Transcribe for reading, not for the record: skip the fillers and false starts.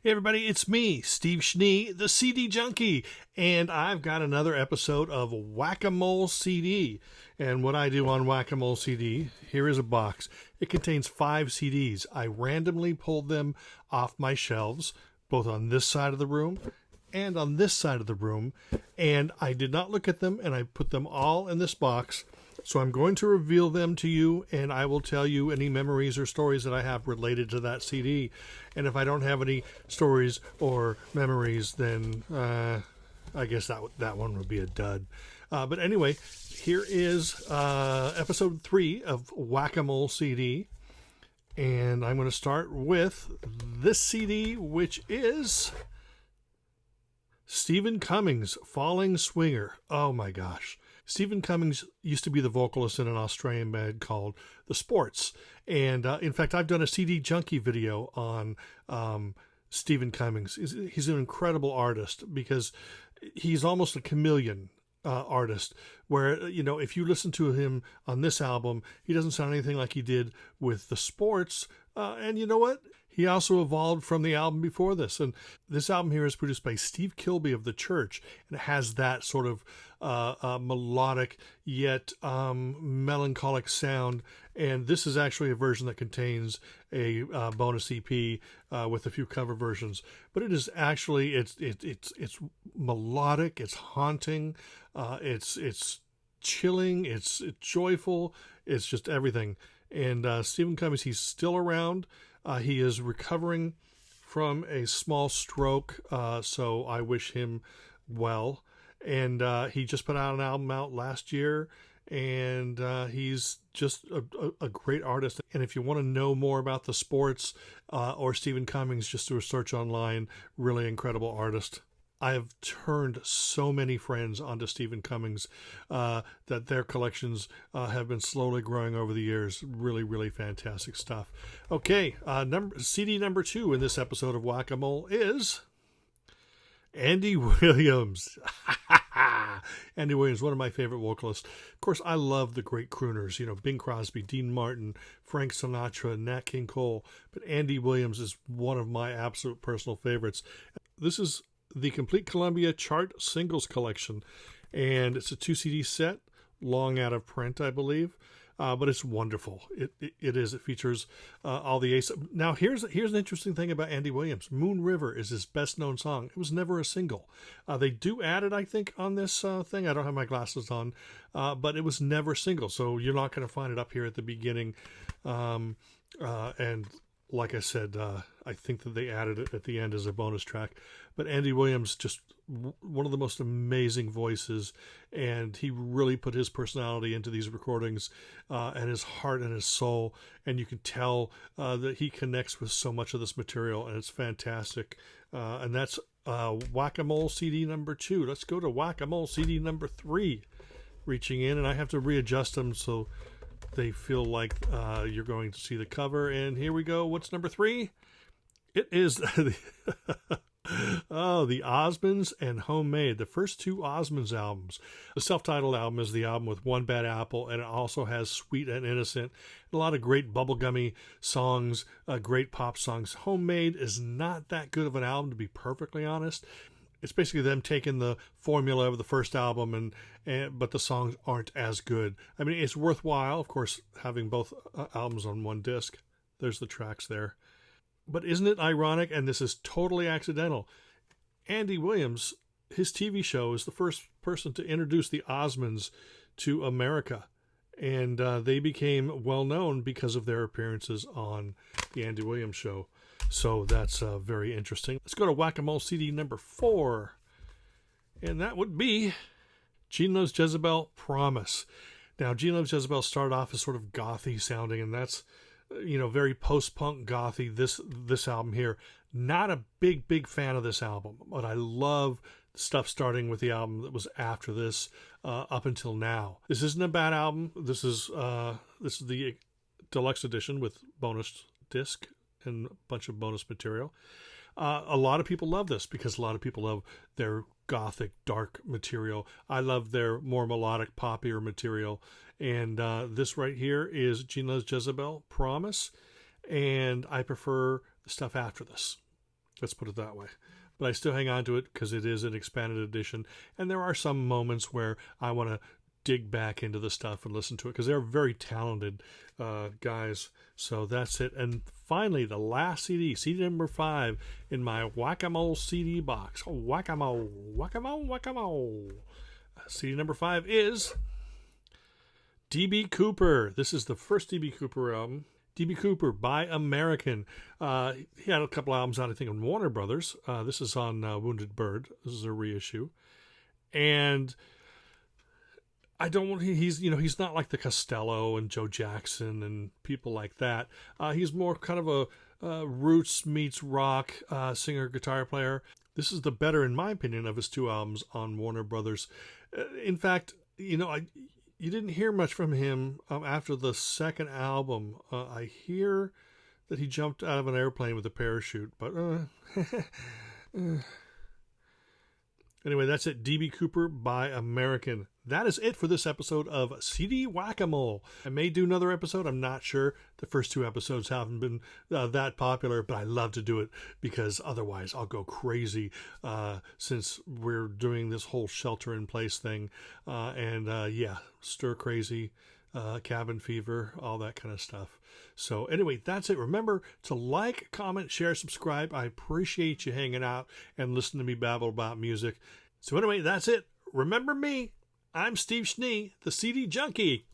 Hey everybody, it's me, Steve SCHNEE, the CD Junkie, and I've got another episode of Whack-A-Mole CD. And what I do on Whack-A-Mole CD, here is a box. It contains 5 CDs. I randomly pulled them off my shelves, both on this side of the room and on this side of the room, and I did not look at them, and I put them all in this box. So I'm going to reveal them to you, and I will tell you any memories or stories that I have related to that CD. And if I don't have any stories or memories, then I guess that one would be a dud. But anyway, here is episode 3 of Whack-A-Mole CD. And I'm going to start with this CD, which is Stephen Cummings, Falling Swinger. Oh my gosh. Stephen Cummings used to be the vocalist in an Australian band called The Sports. And in fact, I've done a CD Junkie video on Stephen Cummings. He's an incredible artist because he's almost a chameleon artist, where, you know, if you listen to him on this album, he doesn't sound anything like he did with The Sports. And you know what? He also evolved from the album before this. And this album here is produced by Steve Kilbey of The Church. And it has that sort of melodic yet melancholic sound. And this is actually a version that contains a bonus EP with a few cover versions. But it is actually, it's melodic, it's haunting, it's chilling, it's joyful, it's just everything. And Stephen Cummings, he's still around. He is recovering from a small stroke, so I wish him well. And he just put out an album out last year, and he's just a great artist. And if you want to know more about The Sports or Stephen Cummings, just do a search online. Really incredible artist. I have turned so many friends onto Stephen Cummings that their collections have been slowly growing over the years. Really, really fantastic stuff. Okay, CD number 2 in this episode of Whack-A-Mole is Andy Williams. Andy Williams, one of my favorite vocalists. Of course, I love the great crooners, you know, Bing Crosby, Dean Martin, Frank Sinatra, Nat King Cole. But Andy Williams is one of my absolute personal favorites. This is the Complete Columbia Chart Singles Collection, and it's a 2 CD set, long out of print, I believe, but it's wonderful. It is. It features all the ace. Now, here's an interesting thing about Andy Williams. Moon River is his best-known song. It was never a single. They do add it, I think, on this thing. I don't have my glasses on, but it was never a single, so you're not going to find it up here at the beginning. And like I said, I think that they added it at the end as a bonus track. But Andy Williams, just one of the most amazing voices, and he really put his personality into these recordings, and his heart and his soul, and you can tell that he connects with so much of this material, and it's fantastic. And that's Whack-A-Mole CD number 2. Let's go to Whack-A-Mole CD number 3. Reaching in, and I have to readjust them so they feel like you're going to see the cover. And here we go. What's number 3? It is the Osmonds and Homemade, the first 2 Osmonds albums. The self-titled album is the album with One Bad Apple, and it also has Sweet and Innocent, and a lot of great bubblegummy songs, great pop songs. Homemade is not that good of an album, to be perfectly honest. It's basically them taking the formula of the first album, but the songs aren't as good. I mean, it's worthwhile, of course, having both albums on one disc. There's the tracks there. But isn't it ironic, and this is totally accidental, Andy Williams, his TV show, is the first person to introduce the Osmonds to America. And they became well known because of their appearances on the Andy Williams show. So that's very interesting. Let's go to Whack-A-Mole CD number 4. And that would be Gene Loves Jezebel, Promise. Now, Gene Loves Jezebel started off as sort of gothy sounding, and that's, you know, very post-punk gothy, this album here. Not a big fan of this album, but I love stuff starting with the album that was after this up until now. This isn't a bad album. This is the deluxe edition with bonus disc and a bunch of bonus material. A lot of people love this because a lot of people love their gothic, dark material. I love their more melodic, poppier material. And this right here is Gene Loves Jezebel, Promise. And I prefer the stuff after this. Let's put it that way. But I still hang on to it because it is an expanded edition. And there are some moments where I want to dig back into the stuff and listen to it because they're very talented guys. So that's it. And finally, the last CD, CD number 5 in my Whack-A-Mole CD box. Oh, Whack-A-Mole, Whack-A-Mole, Whack-A-Mole. CD number 5 is D.B. Cooper. This is the first D.B. Cooper album. D.B. Cooper by American. He had a couple albums out, I think, on Warner Brothers. This is on Wounded Bird. This is a reissue. And he's not like the Costello and Joe Jackson and people like that. He's more kind of a roots meets rock singer, guitar player. This is the better, in my opinion, of his 2 albums on Warner Brothers. In fact, you didn't hear much from him after the second album. I hear that he jumped out of an airplane with a parachute, but anyway, that's it. D.B. Cooper by American. That is it for this episode of CD Whack-A-Mole. I may do another episode. I'm not sure. The first 2 episodes haven't been that popular, but I love to do it because otherwise I'll go crazy since we're doing this whole shelter-in-place thing. Stir crazy, cabin fever, all that kind of stuff. So anyway, that's it. Remember to like, comment, share, subscribe. I appreciate you hanging out and listening to me babble about music. So anyway, that's it. Remember me. I'm Steve SCHNEE, the CD Junkie.